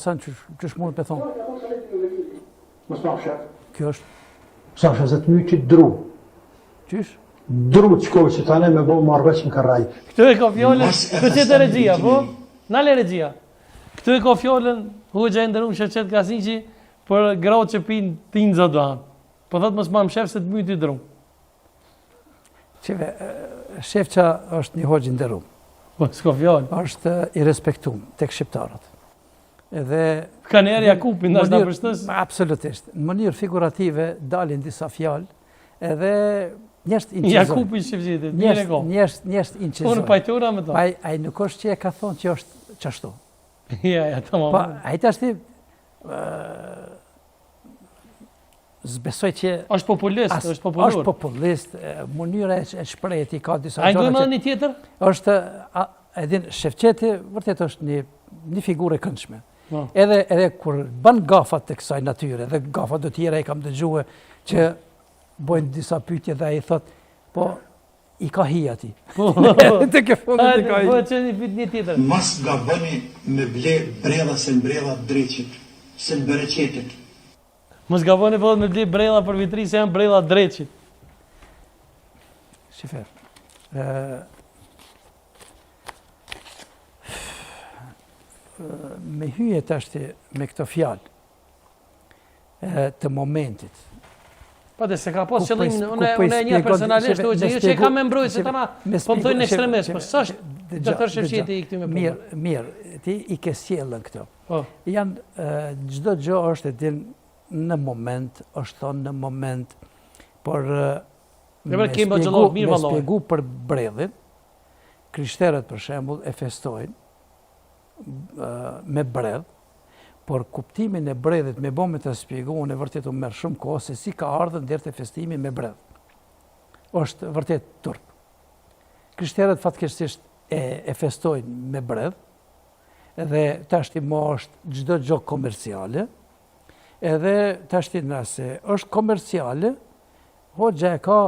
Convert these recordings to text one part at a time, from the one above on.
Qësh mund të thonë? Mos pa fshat. Kjo është? Sa shazet myqi dru. Qysh? Dru të shkoj që tane me bo marrëveç në karaj. Këtu e ka fjallën, këtë që të regjia, po? Nale regjia. Këtu e ka fjallën, Hoxha e ndërum Sheqet Kasinqi, për gratë që pinë tinza doan. Po thotë mos ma më shef se të myti dru. Qeve, Shefqa është një hoxh i nderuar. Po, s'ka fjallë. Është i respektuar tek shqiptarët. Edhe Ka njerë Jakupin, është nga përshtës? Absolutisht. Në mënyrë figurative dalin disa fjalë, edhe njerëzit incizojnë. Jakupin Shqipëzitit, mire ko. Njerëzit incizojnë. Unë pajtura me to. Ai nuk është që e ka thonë që është qashtu. Ja, tamam. Po, ai tash ti zbesoj që është populist, është populur. Është populist, mënyra e shprehjeti ka disa gjëra. Ai do më një tjetër? Është edhin Shefqeti vërtet është një figurë e këndshme. Edhe kur bën gafat të kësaj natyre, dhe gafat të tjera i kam dëgjuar që bojnë disa pyetje dhe ai thot, po i ka hi ati. Te ke fundit i ka hi. Po që një tjetër. Mas gaboni me ble brella se mbrella dreqit, se bereqetit. Mos gaboni po me ble brella për vitri se janë brella dreqit. Shifer. Me hyje tashti me këto fjalë të momentit. Po dhe se ka pas qëllimin, unë e një personalisht që që e kam me mbrojtë se tëna po më thojnë ekstremist, po së është Dr. Shefqeti i këty me punë. Mirë, ti i ke sjellën këto. Po. Çdo gjë është e din në moment, është thonë në moment, por me shpjegu për bredhin, krishterët për shembull e festojnë me bredh, por kuptimin e bredhit me bo me të shpjegu, unë e vërtet u merr shumë kohë se si ka ardhur deri te festimi me bredh. Është vërtet turp. Krishterët fatkeqësisht e festojnë me bredh, edhe tashti mo është çdo gjë komerciale, edhe tashti nëse është komerciale, hoxha e ka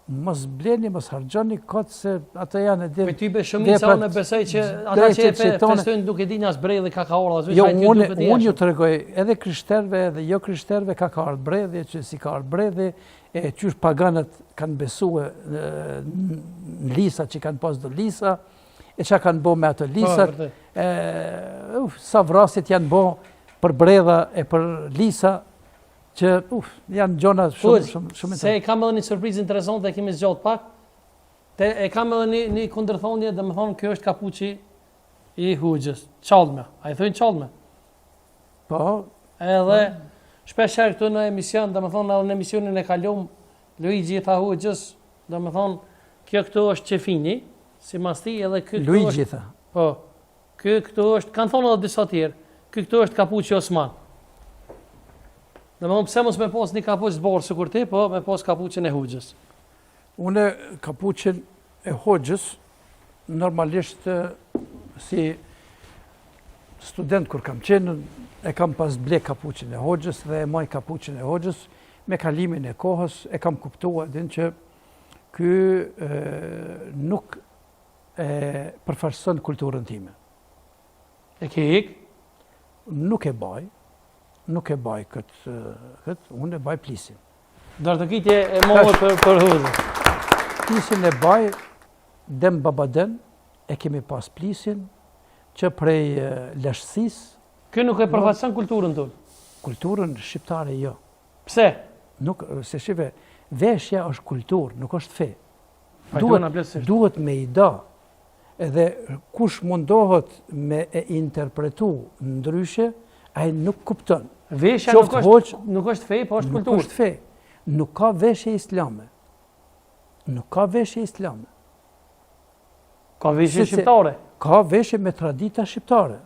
mos bleni, mos harxhoni kot se ato janë edhe. Po ti be shumica unë besoj që ata që festojnë duke dinë as bredhi kakaolla, as jo, unë ju tregoj edhe krishterëve edhe jo krishterëve ka ardhur bredhi, që si ka ardhur bredhi, e qysh paganët kanë besuar në lisa që kanë pas do lisa, e çka kanë bë me ato lisat, sa vrasit janë bë për bredha e për lisa, që janë gjona shumë. Se e kam edhe një surprizë interesante, e kemi zgjat pak, e kam edhe një kundërthonje, dhe më thonë, kjo është kapuçi i Hoxhës, Çallme, a i thojnë Çallme? Po. Edhe, shpesher këtu në emision, dhe më thonë, edhe në emisionin e kalum, Luigi i tha Hoxhës, dhe më thonë, kjo këtu është Qefini, si mas ti, edhe kjo këtu është... Luigi tha. Po, kjo këtu është, kanë thonë edhe disa tjerë, kjo këtu është kapuçi Osman. Dhe më thonë, pse mos me pas një kapuç të borë së kur ti, po me pas kapuçin e Hoxhës. Une kapuçin e Hoxhës, normalisht si student kur kam qenë, e kam pas ble kapuçin e Hoxhës dhe e maj kapuçin e Hoxhës, me kalimin e kohës e kam kuptuar din që ky nuk e përfaqëson kulturën time. E ke ik? Nuk e baj. Nuk e baj këtë, unë e baj plisin. Dartokitje e mohët për Hoxhën. Plisin e baj, dem babaden, e kemi pas plisin, që prej leshësis. Kë nuk e përfaqëson kulturën tonë? Kulturën shqiptare jo. Pse? Nuk, se shive, veshja është kulturë, nuk është fe. Duhet me i da, edhe kush mundohet me e interpretu ndryshe, ai nuk kupton. Veshja nuk është fe, po është kulturë. Nuk është fe. Nuk ka veshje islame. Nuk ka veshje islame. Ka veshje shqiptare. Ka veshje me tradita shqiptare.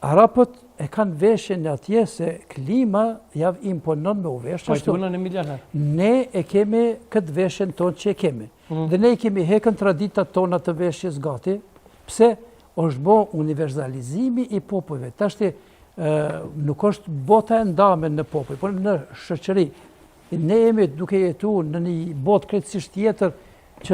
Arapët e kanë veshje në atje se klima javë imponon me u veshje. Pajtunë në milioner. Ne e kemi këtë veshjen tonë që e kemi. Dhe ne kemi hekën traditat tona të veshjes gati, pse është bo universalizimi i popujve. Tashti, nuk është bota e ndame në popull, por në shoqëri. Ne jemi duke jetu në një botë krejtësisht tjetër,